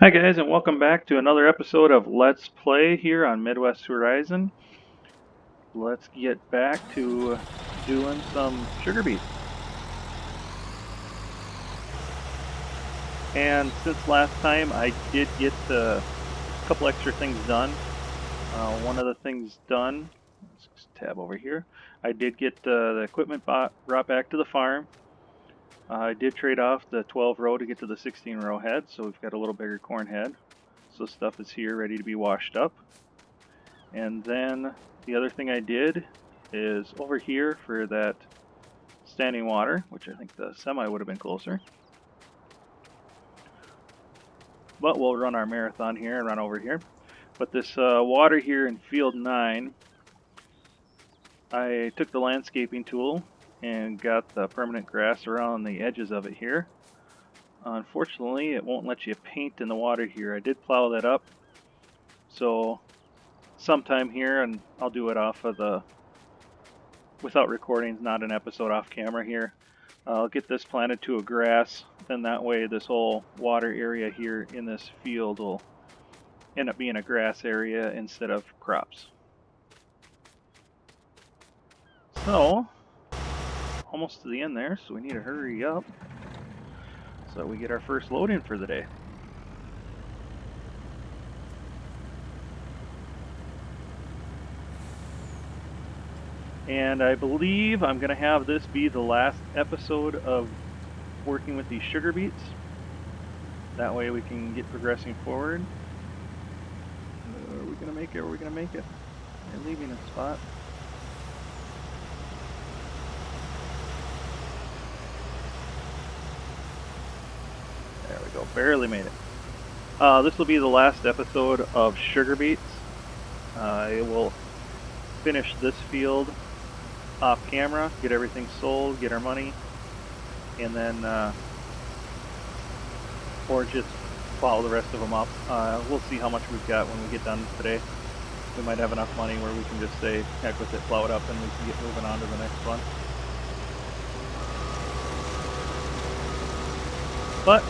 Hi guys, and welcome back to another episode of Let's Play here on Midwest Horizon. Let's get back to doing some sugar beets. And since last time I did get a couple extra things done. One of the things done, let's just tab over here, I did get the equipment brought back to the farm. I did trade off the 12 row to get to the 16 row head, so we've got a little bigger corn head. So stuff is here ready to be washed up. And then the other thing I did is over here for that standing water, which I think the semi would have been closer. But we'll run our marathon here and run over here. But this water here in field 9, I took the landscaping tool and got the permanent grass around the edges of it here. Unfortunately, it won't let you paint in the water here. I did plow that up. So sometime here, and I'll do it off of the without recordings, not an episode off camera here. I'll get this planted to a grass, then that way this whole water area here in this field will end up being a grass area instead of crops. So, almost to the end there, so we need to hurry up so we get our first load in for the day. And I believe I'm going to have this be the last episode of working with these sugar beets. That way we can get progressing forward. Are we going to make it? Are we going to make it? We're leaving a spot. There we go. Barely made it. This will be the last episode of sugar beets. I will finish this field off camera, get everything sold, get our money, and then or just follow the rest of them up. We'll see how much we've got when we get done today. We might have enough money where we can just say, heck with it, plow it up, and we can get moving on to the next one. But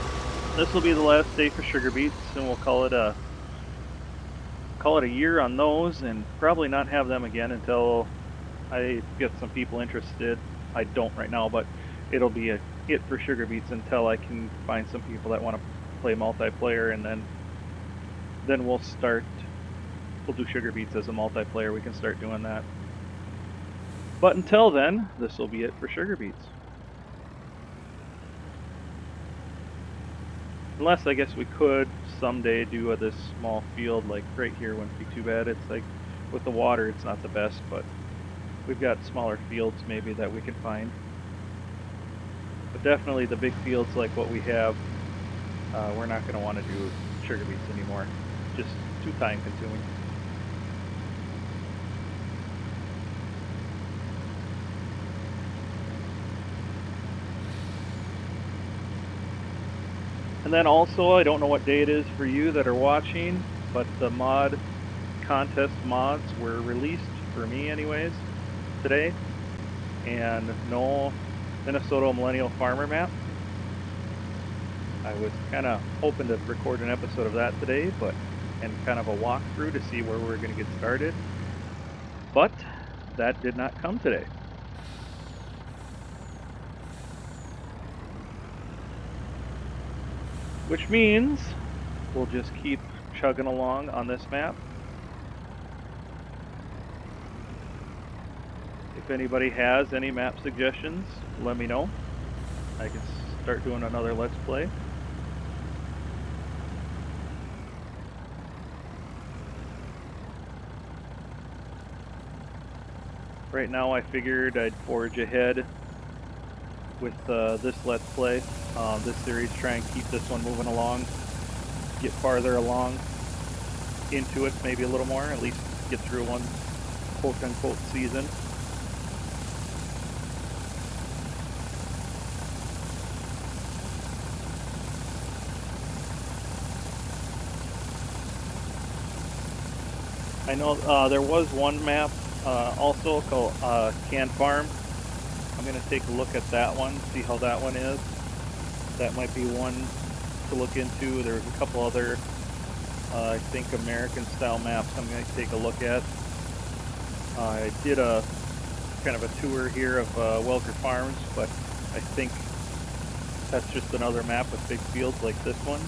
this will be the last day for sugar beets, and we'll call it a year on those, and probably not have them again until I get some people interested. I don't right now, but it'll be a hit for sugar beets until I can find some people that want to play multiplayer, and then we'll do sugar beets as a multiplayer. We can start doing that. But until then, this will be it for sugar beets. Unless I guess we could someday do this small field like right here wouldn't be too bad. It's like with the water it's not the best, but we've got smaller fields maybe that we can find. But definitely the big fields like what we have, we're not going to want to do sugar beets anymore. Just too time consuming. And then also, I don't know what day it is for you that are watching, but the mod contest mods were released, for me anyways, today. And no Minnesota Millennial Farmer map. I was kind of hoping to record an episode of that today, and kind of a walkthrough to see where we're going to get started. But that did not come today. Which means we'll just keep chugging along on this map. If anybody has any map suggestions, let me know. I can start doing another Let's Play. Right now I figured I'd forge ahead with this Let's Play, this series, try and keep this one moving along, get farther along into it, maybe a little more, at least get through one quote-unquote season. I know there was one map also called Can Farm. I'm going to take a look at that one, see how that one is. That might be one to look into. There's a couple other, I think, American-style maps I'm going to take a look at. I did a kind of a tour here of Welker Farms, but I think that's just another map with big fields like this one.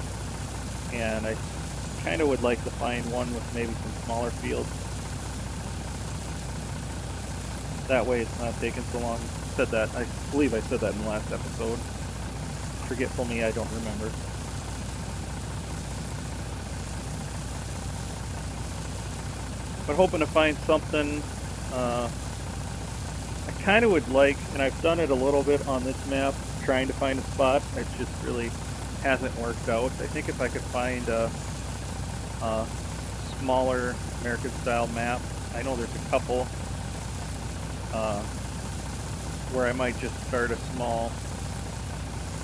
And I kind of would like to find one with maybe some smaller fields. That way it's not taking so long. Said that, I believe I said that in the last episode. Forgetful me, I don't remember. But hoping to find something. I kind of would like, and I've done it a little bit on this map, trying to find a spot. It just really hasn't worked out. I think if I could find a smaller American-style map, I know there's a couple where I might just start a small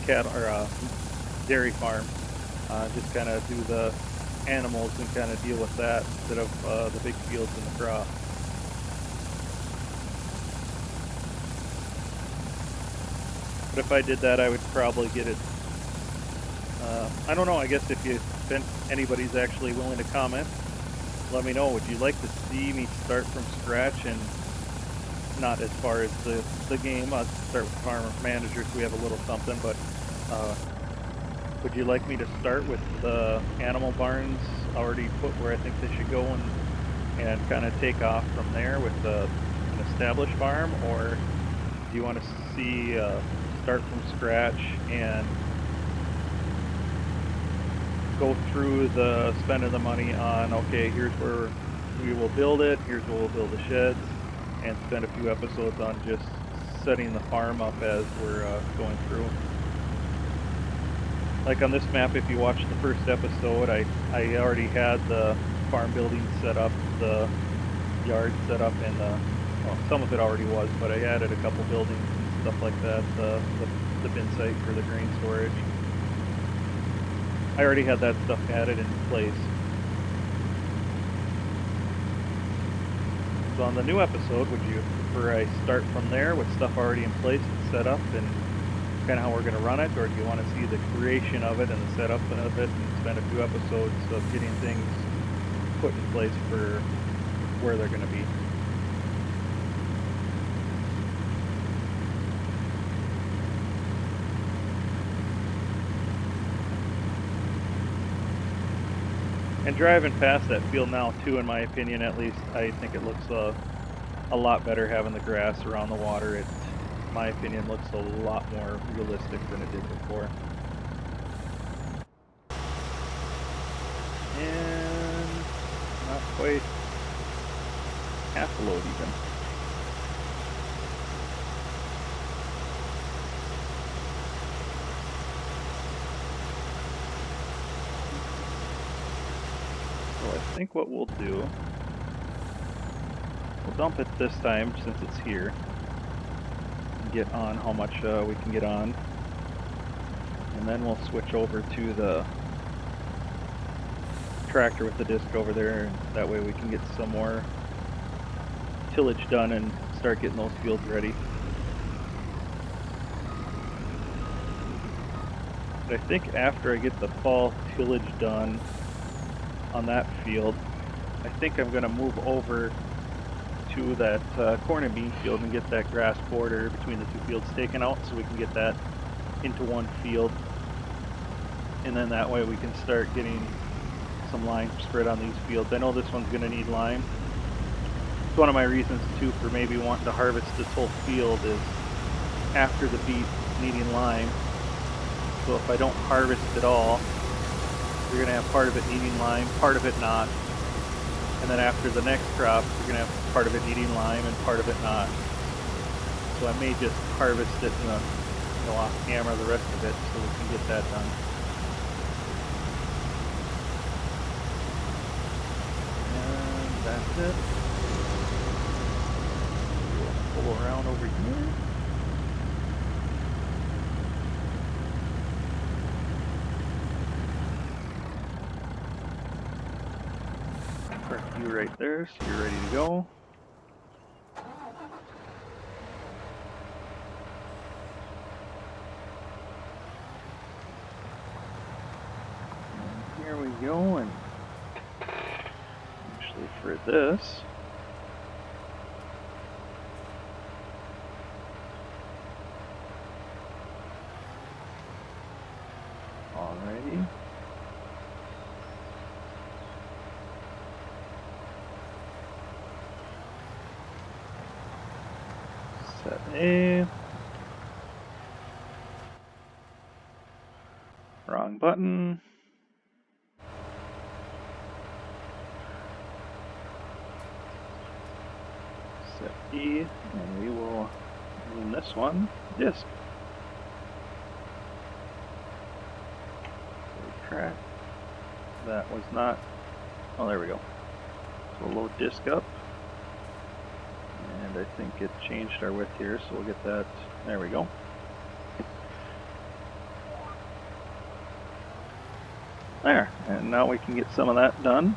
cattle or dairy farm, just kind of do the animals and kind of deal with that instead of the big fields and the crop. But if I did that, I would probably get it. I don't know. I guess if anybody's actually willing to comment, let me know. Would you like to see me start from scratch, and not as far as the game? I'll start with Farmer Manager, so we have a little something. But would you like me to start with the animal barns already put where I think they should go, and kind of take off from there with an established farm, or do you want to see start from scratch and go through the spending the money on, okay, here's where we will build it, here's where we'll build the sheds, and spend a few episodes on just setting the farm up as we're going through. Like on this map, if you watch the first episode, I already had the farm building set up, the yard set up, and well, some of it already was, but I added a couple buildings and stuff like that, the bin site for the grain storage. I already had that stuff added in place. So on the new episode, would you prefer I start from there with stuff already in place and set up and kind of how we're going to run it, or do you want to see the creation of it and the setup of it and spend a few episodes of getting things put in place for where they're going to be? And driving past that field now, too, in my opinion, at least, I think it looks a lot better having the grass around the water. It, in my opinion, looks a lot more realistic than it did before. And not quite half a load even. So I think what we'll do, we'll dump it this time since it's here. Get on how much we can get on. And then we'll switch over to the tractor with the disc over there, and that way we can get some more tillage done and start getting those fields ready. But I think after I get the fall tillage done on that field, I think I'm going to move over to that corn and bean field and get that grass border between the two fields taken out, so we can get that into one field, and then that way we can start getting some lime spread on these fields. I know this one's going to need lime. It's one of my reasons too for maybe wanting to harvest this whole field is after the beet needing lime. So if I don't harvest it all, you're going to have part of it needing lime, part of it not. And then after the next crop, you're going to have part of it needing lime and part of it not. So I may just harvest it and go off camera the rest of it so we can get that done. And that's it. We'll pull around over here. Park you right there, so you're ready to go. There we go, and actually for this, alrighty. Set A. Wrong button. Set B, and we will name this one disk. Track. That was not. Oh, there we go. So we'll load disk up, and I think it changed our width here, so we'll get that. There we go. There, and now we can get some of that done.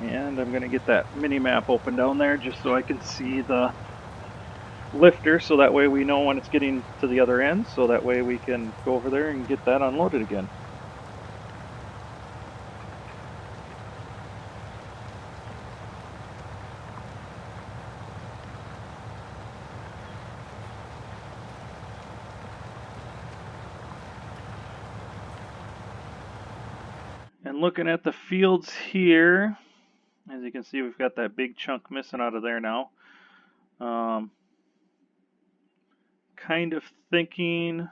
And I'm going to get that mini map open down there just so I can see the lifter, so that way we know when it's getting to the other end, so that way we can go over there and get that unloaded again. And looking at the fields here, as you can see, we've got that big chunk missing out of there now. Kind of thinking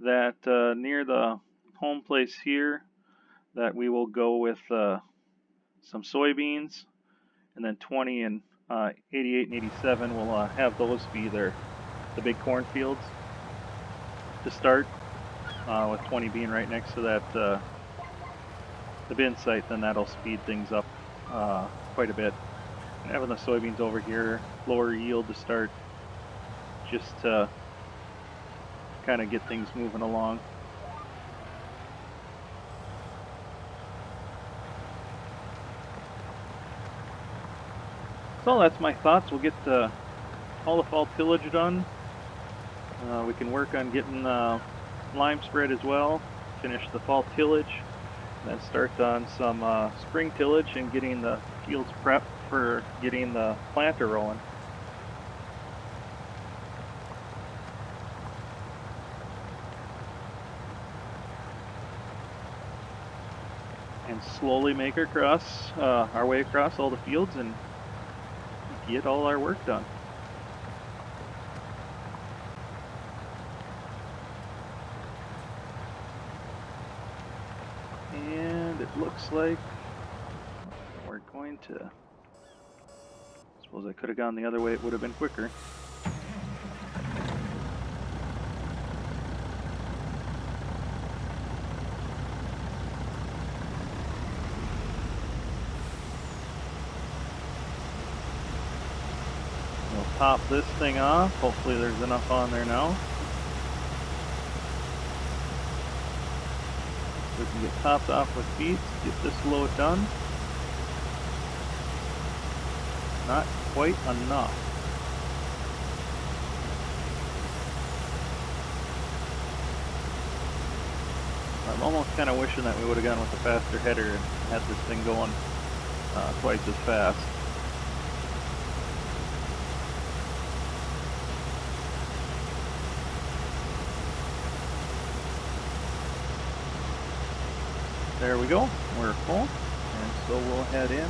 that near the home place here, that we will go with some soybeans, and then 20 and 88 and 87 will have those be the big cornfields to start, with 20 being right next to that the bin site. Then that'll speed things up quite a bit. And having the soybeans over here, lower yield to start, just to kind of get things moving along. So that's my thoughts. We'll get all the fall tillage done. We can work on getting lime spread as well, finish the fall tillage, and then start on some spring tillage and getting the fields prepped for getting the planter rolling. And slowly make our way across all the fields and get all our work done. And it looks like we're going to, I suppose I could have gone the other way, it would have been quicker. We'll top this thing off. Hopefully there's enough on there now. We can get topped off with beets, get this load done. Not quite enough. I'm almost kind of wishing that we would have gone with a faster header and had this thing going twice as fast. There we go, we're full, and so we'll head in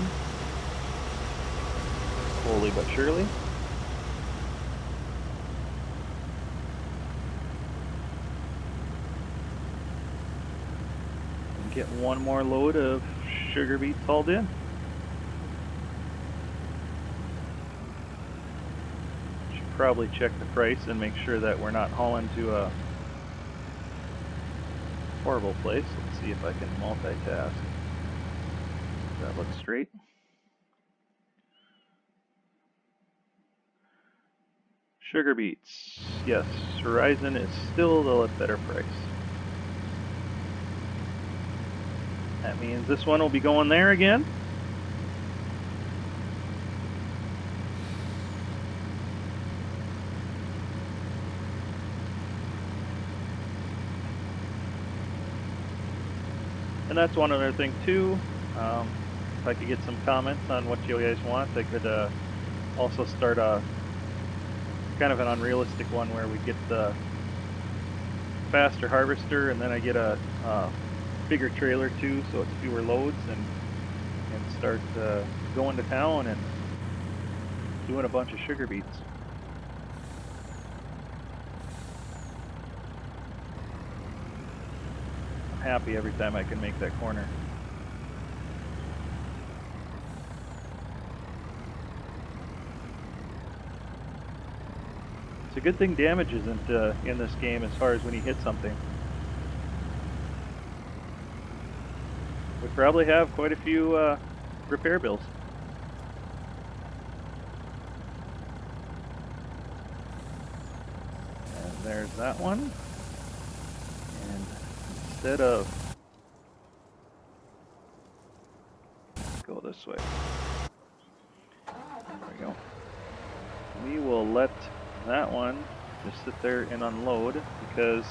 slowly but surely. And get one more load of sugar beets hauled in. Should probably check the price and make sure that we're not hauling to a horrible place. Let's see if I can multitask. Does that look straight? Sugar beets. Yes, Horizon is still the better price. That means this one will be going there again. And that's one other thing too. If I could get some comments on what you guys want, I could also start a kind of an unrealistic one where we get the faster harvester, and then I get a bigger trailer too, so it's fewer loads, and start going to town and doing a bunch of sugar beets. I'm happy every time I can make that corner. It's a good thing damage isn't in this game as far as when you hit something. We probably have quite a few repair bills. And there's that one. And instead of go this way, there we go. We will let that one just sit there and unload, because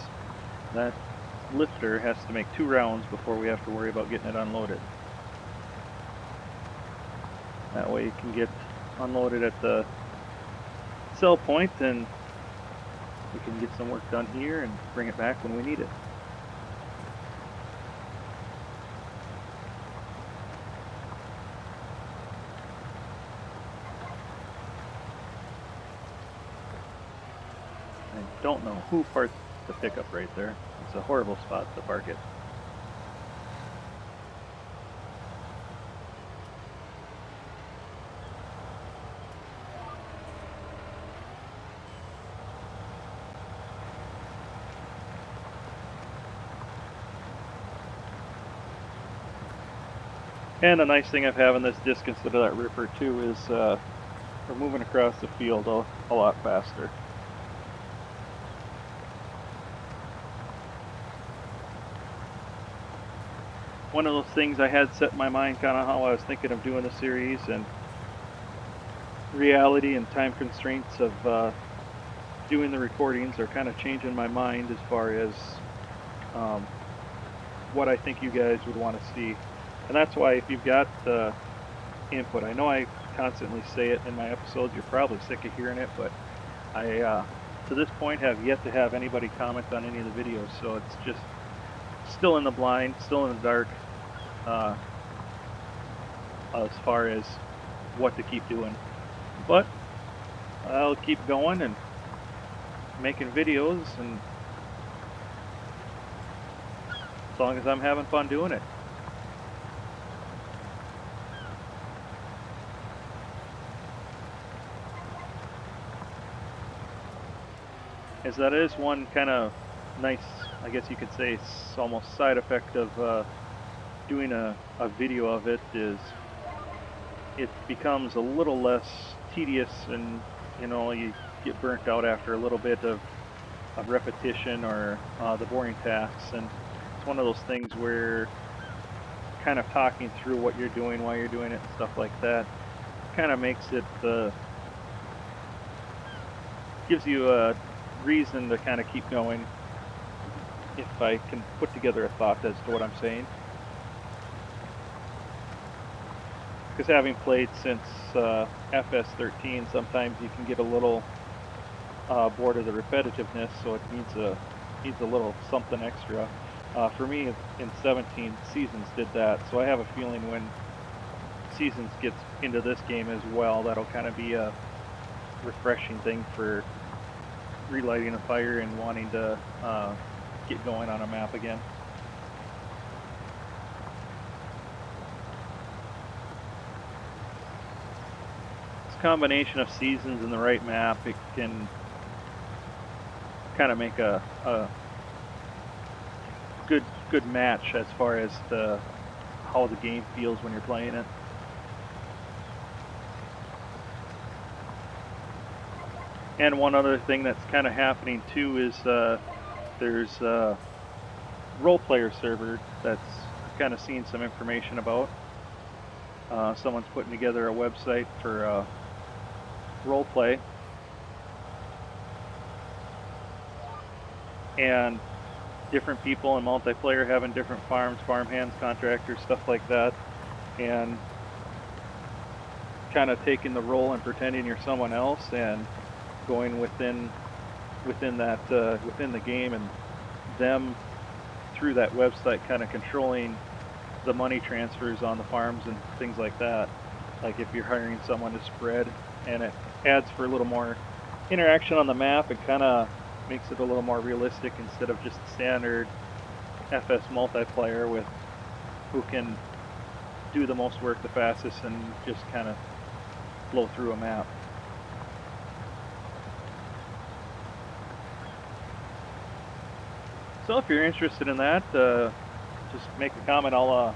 that lifter has to make 2 rounds before we have to worry about getting it unloaded. That way you can get unloaded at the sell point, and we can get some work done here and bring it back when we need it. I don't know who parks the pickup right there. It's a horrible spot to park it. And a nice thing of having this disc instead of that ripper too is we're moving across the field a lot faster. One of those things I had set in my mind, kind of how I was thinking of doing the series, and reality and time constraints of doing the recordings are kind of changing my mind as far as what I think you guys would want to see. And that's why, if you've got input, I know I constantly say it in my episodes, you're probably sick of hearing it, but I to this point have yet to have anybody comment on any of the videos, so it's just still in the blind, still in the dark as far as what to keep doing. But I'll keep going and making videos, and as long as I'm having fun doing it. As that is one kind of nice, I guess you could say, it's almost side effect of doing a video of it, is it becomes a little less tedious, and you get burnt out after a little bit of repetition or the boring tasks. And it's one of those things where kind of talking through what you're doing, why you're doing it, and stuff like that kind of makes it gives you a reason to kind of keep going, if I can put together a thought as to what I'm saying. Because having played since FS13, sometimes you can get a little bored of the repetitiveness, so it needs a little something extra. For me, in 17, Seasons did that, so I have a feeling when Seasons gets into this game as well, that'll kind of be a refreshing thing for relighting a fire and wanting to get going on a map again. This combination of seasons and the right map, it can kind of make a good match as far as how the game feels when you're playing it. And one other thing that's kind of happening too is there's a role player server that's kind of seen some information about. Someone's putting together a website for role play, and different people in multiplayer having different farms, farmhands, contractors, stuff like that, and kind of taking the role and pretending you're someone else and going within the game, and them through that website kind of controlling the money transfers on the farms and things like that. Like if you're hiring someone to spread, and it adds for a little more interaction on the map, and kind of makes it a little more realistic instead of just standard FS multiplayer with who can do the most work the fastest and just kind of blow through a map. So if you're interested in that, just make a comment. I'll,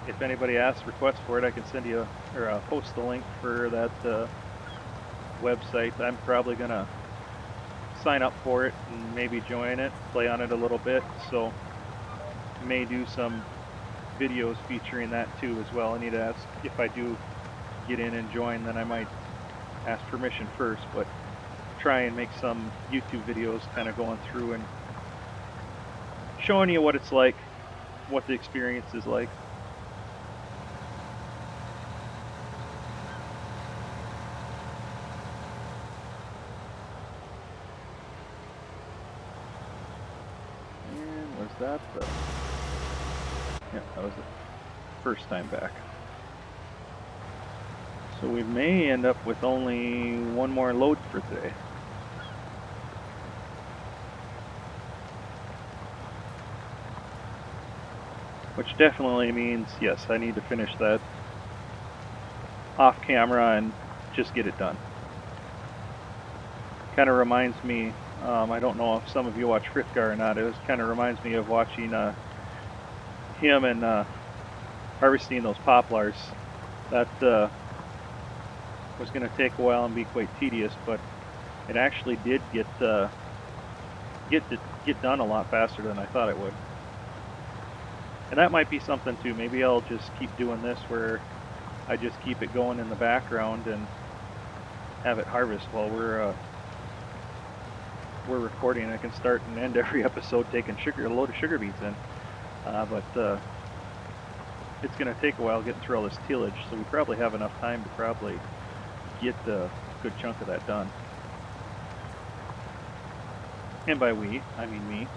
if anybody asks requests for it, I can send you or post the link for that website. I'm probably gonna sign up for it and maybe join it, play on it a little bit. So may do some videos featuring that too as well. I need to ask if I do get in and join, then I might ask permission first, but try and make some YouTube videos kind of going through and showing you what it's like, what the experience is like. And was that the... Yeah, that was the first time back. So we may end up with only one more load for today. Which definitely means, yes, I need to finish that off camera and just get it done. Kind of reminds me, I don't know if some of you watch Frithgar or not, it kind of reminds me of watching him and harvesting those poplars. That was going to take a while and be quite tedious, but it actually did get done a lot faster than I thought it would. And that might be something too. Maybe I'll just keep doing this where I just keep it going in the background and have it harvest while we're recording. I can start and end every episode taking a load of sugar beets in. But it's going to take a while getting through all this tillage, so we probably have enough time to probably get a good chunk of that done. And by we, I mean me.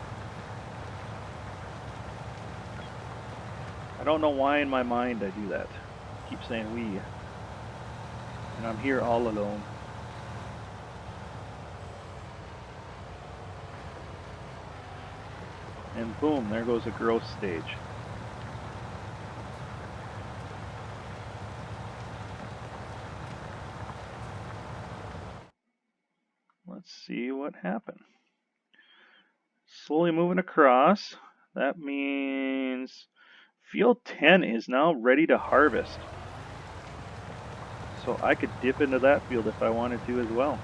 I don't know why in my mind I do that. I keep saying we. And I'm here all alone. And boom, there goes a growth stage. Let's see what happened. Slowly moving across. That means field 10 is now ready to harvest. So I could dip into that field if I wanted to as well.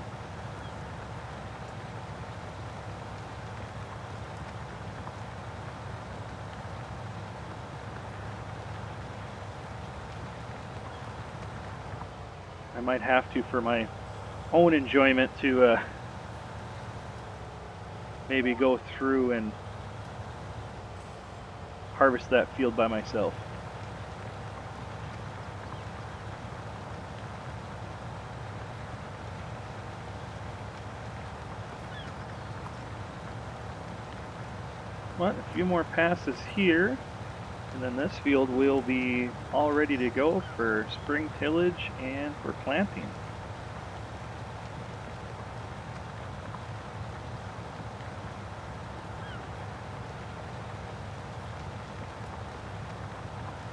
I might have to for my own enjoyment to maybe go through and harvest that field by myself. But a few more passes here, and then this field will be all ready to go for spring tillage and for planting.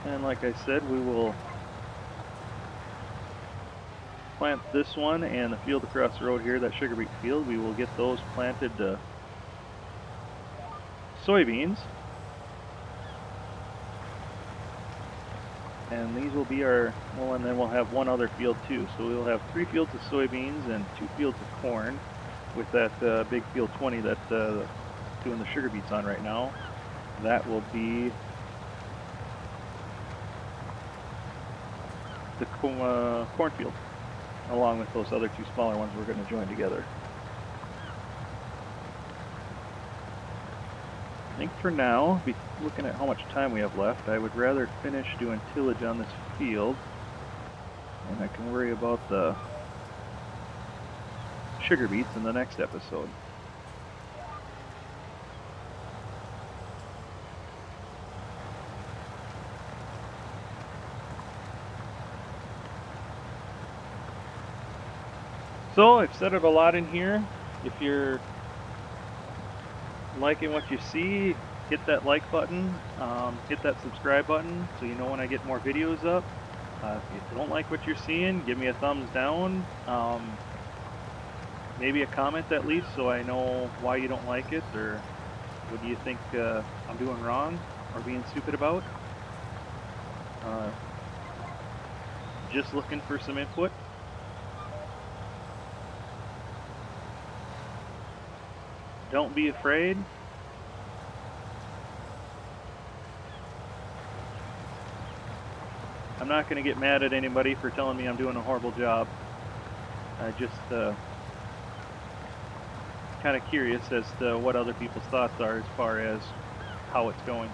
And like I said, we will plant this one and the field across the road here, that sugar beet field. We will get those planted to soybeans. And these will be our, well, and then we'll have one other field too. So we'll have 3 fields of soybeans and 2 fields of corn with that big field 20 that doing the sugar beets on right now. That will be the cornfield, along with those other 2 smaller ones we're going to join together. think for now, looking at how much time we have left, I would rather finish doing tillage on this field, and I can worry about the sugar beets in the next episode. So I've said it a lot in here. If you're liking what you see, hit that like button, hit that subscribe button so you know when I get more videos up. If you don't like what you're seeing, give me a thumbs down. Maybe a comment at least so I know why you don't like it, or what do you think I'm doing wrong or being stupid about. Just looking for some input. Don't be afraid. I'm not going to get mad at anybody for telling me I'm doing a horrible job. I just kind of curious as to what other people's thoughts are as far as how it's going.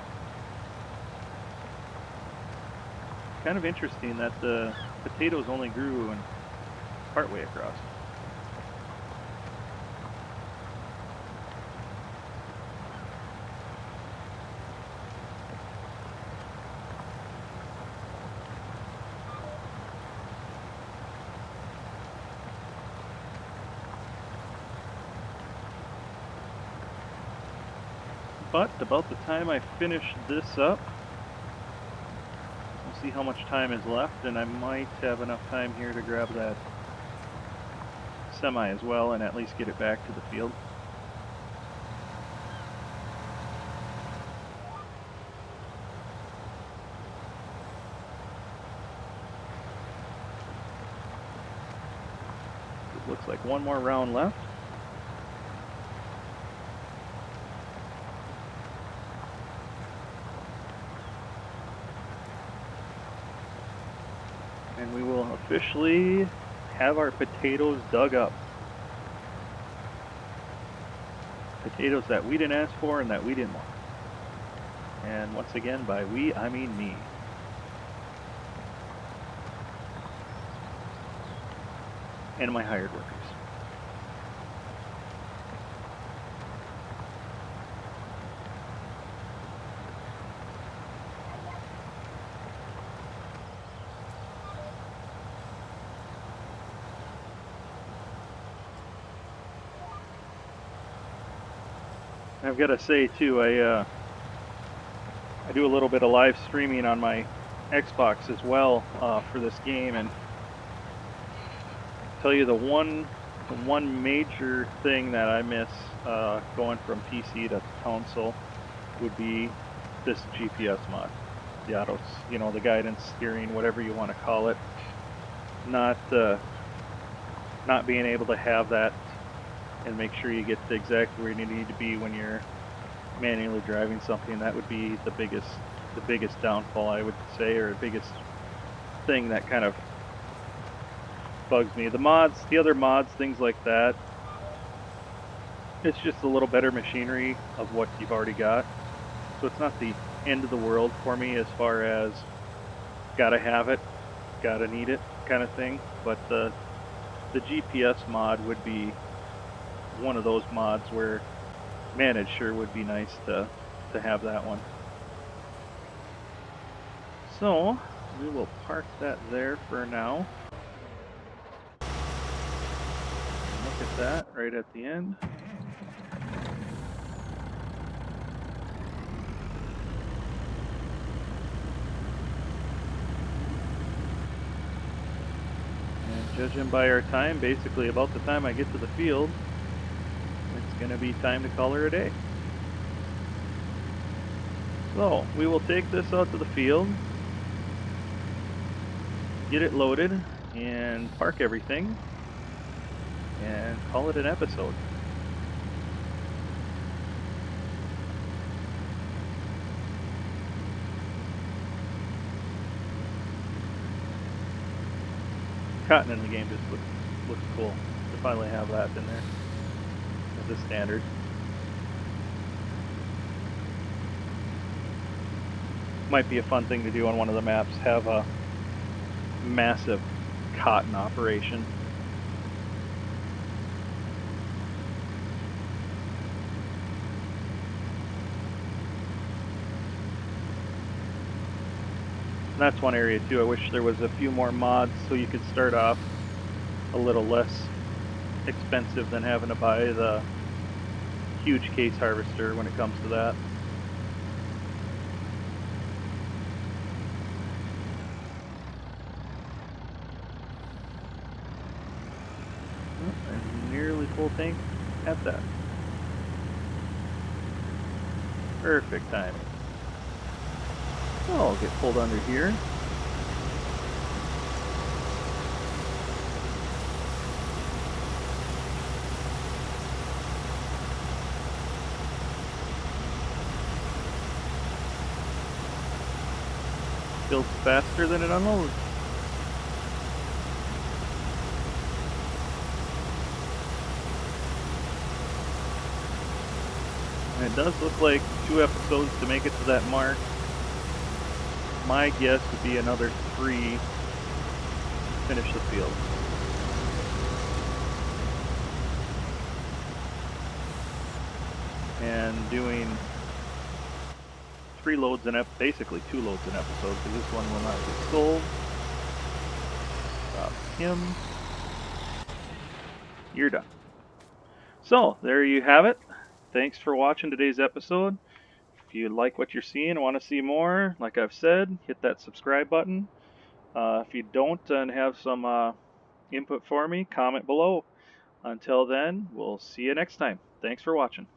Kind of interesting that the potatoes only grew in partway across. But about the time I finish this up, we'll see how much time is left, and I might have enough time here to grab that semi as well and at least get it back to the field. It looks like one more round left. And we will officially have our potatoes dug up. Potatoes that we didn't ask for and that we didn't want. And once again, by we, I mean me. And my hired workers. I've got to say too, I do a little bit of live streaming on my Xbox as well for this game, and tell you the one major thing that I miss going from PC to console would be this GPS mod, the autos, the guidance, steering, whatever you want to call it. Not being able to have that and make sure you get to exactly where you need to be when you're manually driving something. That would be the biggest downfall, I would say, or the biggest thing that kind of bugs me. The other mods, things like that, it's just a little better machinery of what you've already got. So it's not the end of the world for me as far as gotta have it, gotta need it kind of thing. But the GPS mod would be one of those mods where, man, it sure would be nice to have that one. So we will park that there for now. Look at that right at the end. And judging by our time, basically about the time I get to the field, it's going to be time to call her a day. So we will take this out to the field, get it loaded, and park everything, and call it an episode. Cotton in the game just looks cool to finally have that in there as a standard. Might be a fun thing to do on one of the maps, have a massive cotton operation. And that's one area too. I wish there was a few more mods so you could start off a little less expensive than having to buy the huge case harvester when it comes to that. Oh, there's nearly full tank at that. Perfect timing. So I'll get pulled under here. Builds faster than it unloads. And it does look like 2 episodes to make it to that mark. My guess would be another 3 to finish the field. And doing 3 loads in basically 2 loads an episode, because this one will not get sold. Stop him. You're done. So there you have it. Thanks for watching today's episode. If you like what you're seeing and want to see more, like I've said, hit that subscribe button. If you don't and have some input for me, comment below. Until then, we'll see you next time. Thanks for watching.